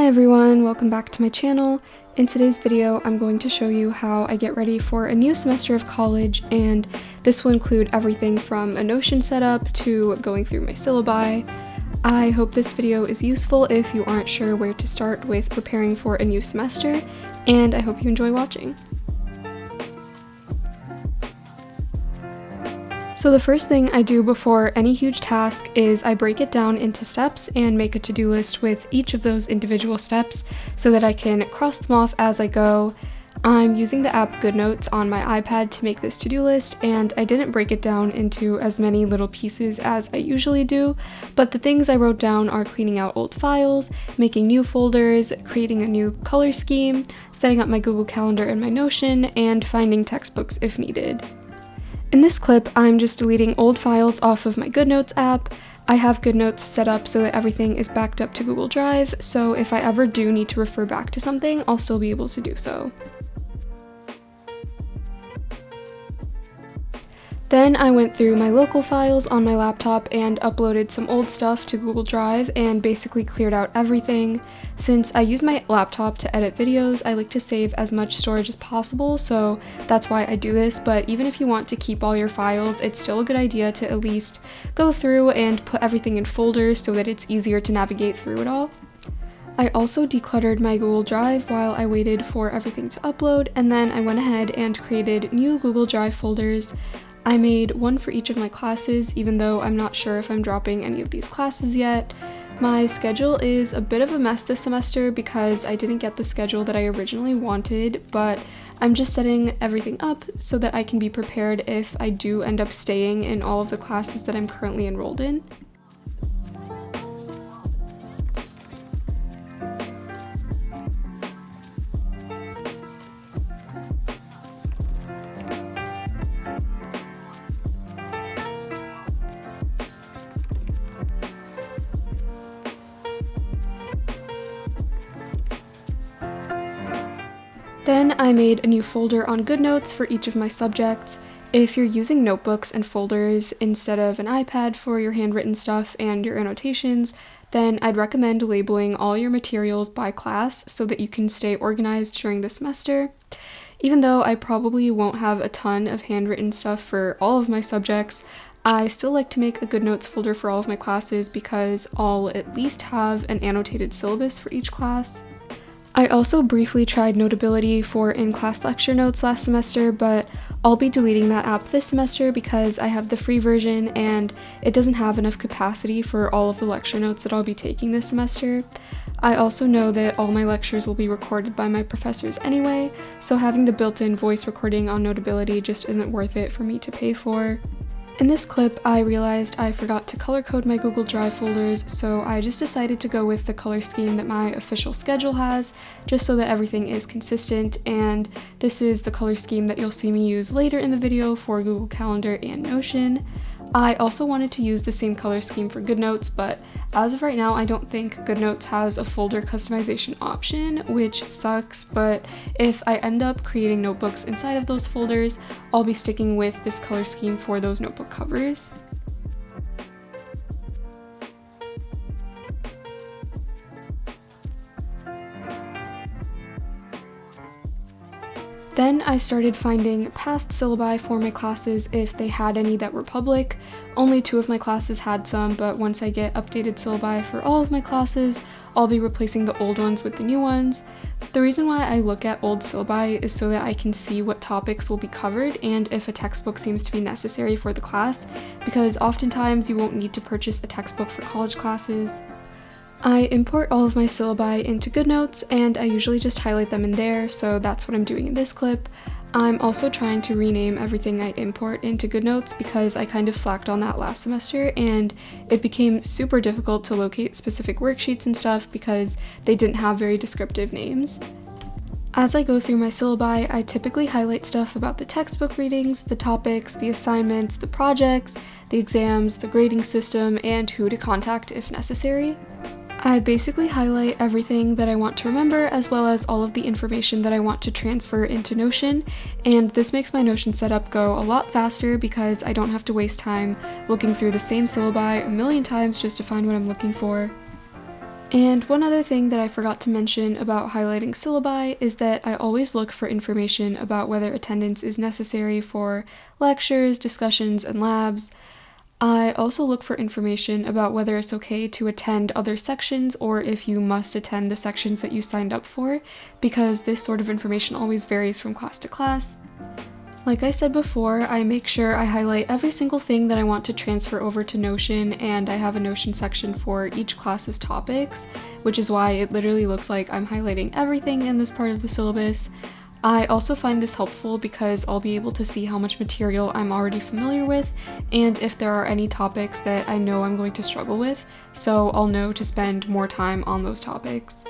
Hi everyone, welcome back to my channel. In today's video, I'm going to show you how I get ready for a new semester of college, and this will include everything from a Notion setup to going through my syllabi. I hope this video is useful if you aren't sure where to start with preparing for a new semester, and I hope you enjoy watching. So the first thing I do before any huge task is I break it down into steps and make a to-do list with each of those individual steps so that I can cross them off as I go. I'm using the app GoodNotes on my iPad to make this to-do list, and I didn't break it down into as many little pieces as I usually do, but the things I wrote down are cleaning out old files, making new folders, creating a new color scheme, setting up my Google Calendar and my Notion, and finding textbooks if needed. In this clip, I'm just deleting old files off of my GoodNotes app. I have GoodNotes set up so that everything is backed up to Google Drive, so if I ever do need to refer back to something, I'll still be able to do so. Then I went through my local files on my laptop and uploaded some old stuff to Google Drive and basically cleared out everything. Since I use my laptop to edit videos, I like to save as much storage as possible, so that's why I do this, but even if you want to keep all your files, it's still a good idea to at least go through and put everything in folders so that it's easier to navigate through it all. I also decluttered my Google Drive while I waited for everything to upload, and then I went ahead and created new Google Drive folders. I made one for each of my classes, even though I'm not sure if I'm dropping any of these classes yet. My schedule is a bit of a mess this semester because I didn't get the schedule that I originally wanted, but I'm just setting everything up so that I can be prepared if I do end up staying in all of the classes that I'm currently enrolled in. Then I made a new folder on GoodNotes for each of my subjects. If you're using notebooks and folders instead of an iPad for your handwritten stuff and your annotations, then I'd recommend labeling all your materials by class so that you can stay organized during the semester. Even though I probably won't have a ton of handwritten stuff for all of my subjects, I still like to make a GoodNotes folder for all of my classes because I'll at least have an annotated syllabus for each class. I also briefly tried Notability for in-class lecture notes last semester, but I'll be deleting that app this semester because I have the free version and it doesn't have enough capacity for all of the lecture notes that I'll be taking this semester. I also know that all my lectures will be recorded by my professors anyway, so having the built-in voice recording on Notability just isn't worth it for me to pay for. In this clip, I realized I forgot to color code my Google Drive folders, so I just decided to go with the color scheme that my official schedule has, just so that everything is consistent, and this is the color scheme that you'll see me use later in the video for Google Calendar and Notion. I also wanted to use the same color scheme for GoodNotes, but as of right now, I don't think GoodNotes has a folder customization option, which sucks, but if I end up creating notebooks inside of those folders, I'll be sticking with this color scheme for those notebook covers. Then I started finding past syllabi for my classes if they had any that were public. Only 2 of my classes had some, but once I get updated syllabi for all of my classes, I'll be replacing the old ones with the new ones. The reason why I look at old syllabi is so that I can see what topics will be covered and if a textbook seems to be necessary for the class, because oftentimes you won't need to purchase a textbook for college classes. I import all of my syllabi into GoodNotes, and I usually just highlight them in there, so that's what I'm doing in this clip. I'm also trying to rename everything I import into GoodNotes because I kind of slacked on that last semester, and it became super difficult to locate specific worksheets and stuff because they didn't have very descriptive names. As I go through my syllabi, I typically highlight stuff about the textbook readings, the topics, the assignments, the projects, the exams, the grading system, and who to contact if necessary. I basically highlight everything that I want to remember as well as all of the information that I want to transfer into Notion, and this makes my Notion setup go a lot faster because I don't have to waste time looking through the same syllabi a million times just to find what I'm looking for. And one other thing that I forgot to mention about highlighting syllabi is that I always look for information about whether attendance is necessary for lectures, discussions, and labs. I also look for information about whether it's okay to attend other sections or if you must attend the sections that you signed up for, because this sort of information always varies from class to class. Like I said before, I make sure I highlight every single thing that I want to transfer over to Notion, and I have a Notion section for each class's topics, which is why it literally looks like I'm highlighting everything in this part of the syllabus. I also find this helpful because I'll be able to see how much material I'm already familiar with, and if there are any topics that I know I'm going to struggle with, so I'll know to spend more time on those topics.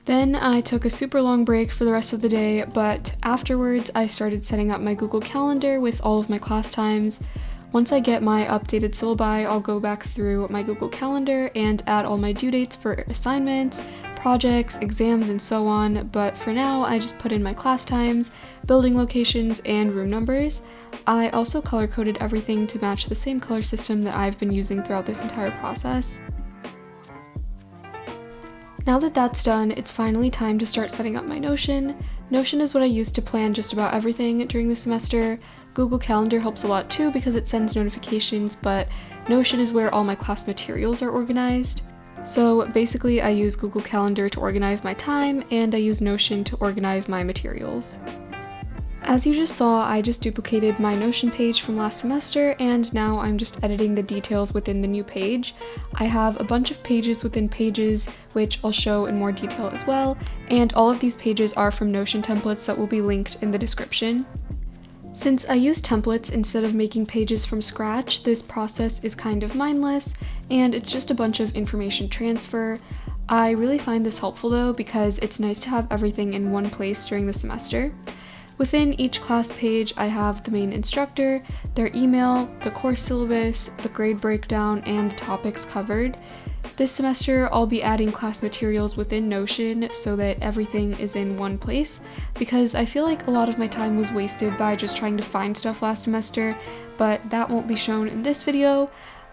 Then I took a super long break for the rest of the day, but afterwards I started setting up my Google Calendar with all of my class times. Once I get my updated syllabi, I'll go back through my Google Calendar and add all my due dates for assignments, projects, exams, and so on, but for now I just put in my class times, building locations, and room numbers. I also color-coded everything to match the same color system that I've been using throughout this entire process. Now that that's done, it's finally time to start setting up my Notion. Notion is what I use to plan just about everything during the semester. Google Calendar helps a lot too because it sends notifications, but Notion is where all my class materials are organized. So basically I use Google Calendar to organize my time, and I use Notion to organize my materials. As you just saw, I just duplicated my Notion page from last semester, and now I'm just editing the details within the new page. I have a bunch of pages within pages, which I'll show in more detail as well, and all of these pages are from Notion templates that will be linked in the description. Since I use templates instead of making pages from scratch, this process is kind of mindless, and it's just a bunch of information transfer. I really find this helpful though, because it's nice to have everything in one place during the semester. Within each class page, I have the main instructor, their email, the course syllabus, the grade breakdown, and the topics covered. This semester, I'll be adding class materials within Notion so that everything is in one place, because I feel like a lot of my time was wasted by just trying to find stuff last semester, but that won't be shown in this video.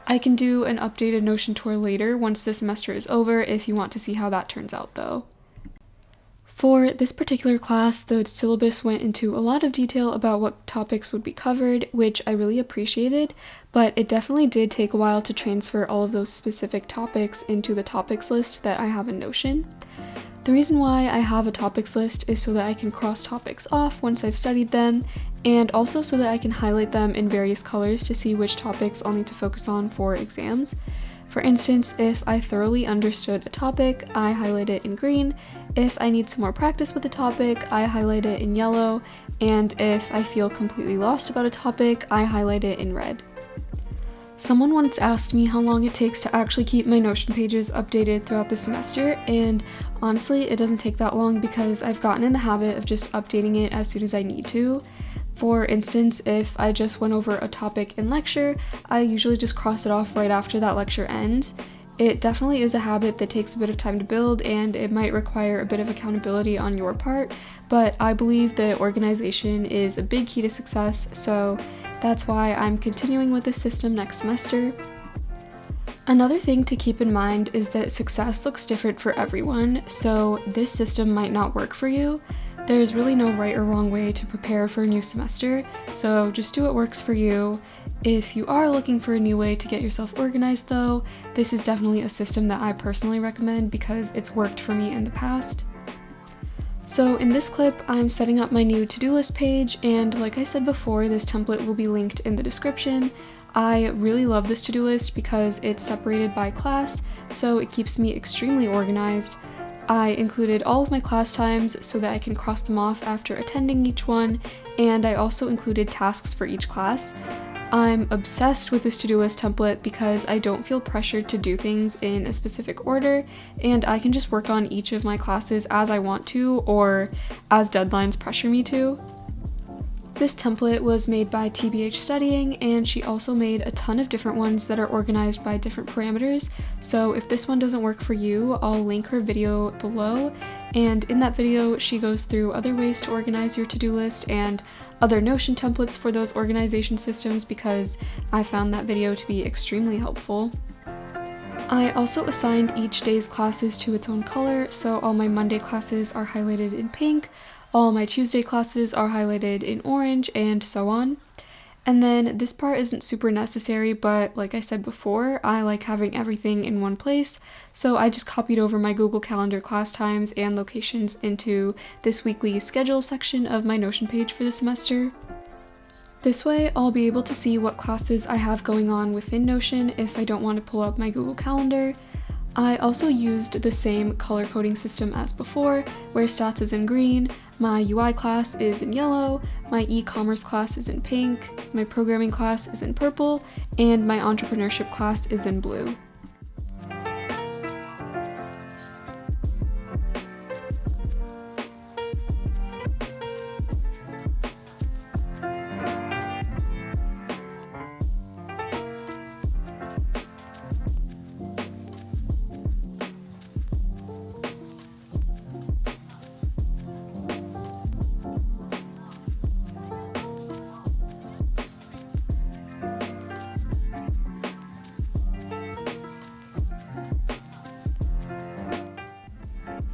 I can do an updated Notion tour later once the semester is over if you want to see how that turns out though. For this particular class, the syllabus went into a lot of detail about what topics would be covered, which I really appreciated, but it definitely did take a while to transfer all of those specific topics into the topics list that I have in Notion. The reason why I have a topics list is so that I can cross topics off once I've studied them, and also so that I can highlight them in various colors to see which topics I'll need to focus on for exams. For instance, if I thoroughly understood a topic, I highlight it in green. If I need some more practice with a topic, I highlight it in yellow. And if I feel completely lost about a topic, I highlight it in red. Someone once asked me how long it takes to actually keep my Notion pages updated throughout the semester, and honestly, it doesn't take that long because I've gotten in the habit of just updating it as soon as I need to. For instance, if I just went over a topic in lecture, I usually just cross it off right after that lecture ends. It definitely is a habit that takes a bit of time to build, and it might require a bit of accountability on your part, but I believe that organization is a big key to success, so that's why I'm continuing with this system next semester. Another thing to keep in mind is that success looks different for everyone, so this system might not work for you. There's really no right or wrong way to prepare for a new semester, so just do what works for you. If you are looking for a new way to get yourself organized though, this is definitely a system that I personally recommend because it's worked for me in the past. So in this clip, I'm setting up my new to-do list page, and like I said before, this template will be linked in the description. I really love this to-do list because it's separated by class, so it keeps me extremely organized. I included all of my class times so that I can cross them off after attending each one, and I also included tasks for each class. I'm obsessed with this to-do list template because I don't feel pressured to do things in a specific order, and I can just work on each of my classes as I want to or as deadlines pressure me to. This template was made by TBH Studying, and she also made a ton of different ones that are organized by different parameters, so if this one doesn't work for you, I'll link her video below, and in that video she goes through other ways to organize your to-do list and other Notion templates for those organization systems because I found that video to be extremely helpful. I also assigned each day's classes to its own color, so all my Monday classes are highlighted in pink, all my Tuesday classes are highlighted in orange, and so on. And then this part isn't super necessary, but like I said before, I like having everything in one place, so I just copied over my Google Calendar class times and locations into this weekly schedule section of my Notion page for the semester. This way, I'll be able to see what classes I have going on within Notion if I don't want to pull up my Google Calendar. I also used the same color coding system as before, where stats is in green, my UI class is in yellow, my e-commerce class is in pink, my programming class is in purple, and my entrepreneurship class is in blue.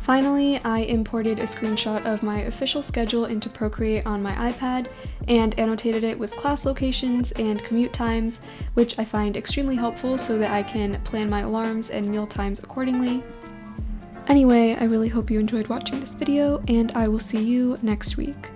Finally, I imported a screenshot of my official schedule into Procreate on my iPad and annotated it with class locations and commute times, which I find extremely helpful so that I can plan my alarms and meal times accordingly. Anyway, I really hope you enjoyed watching this video, and I will see you next week.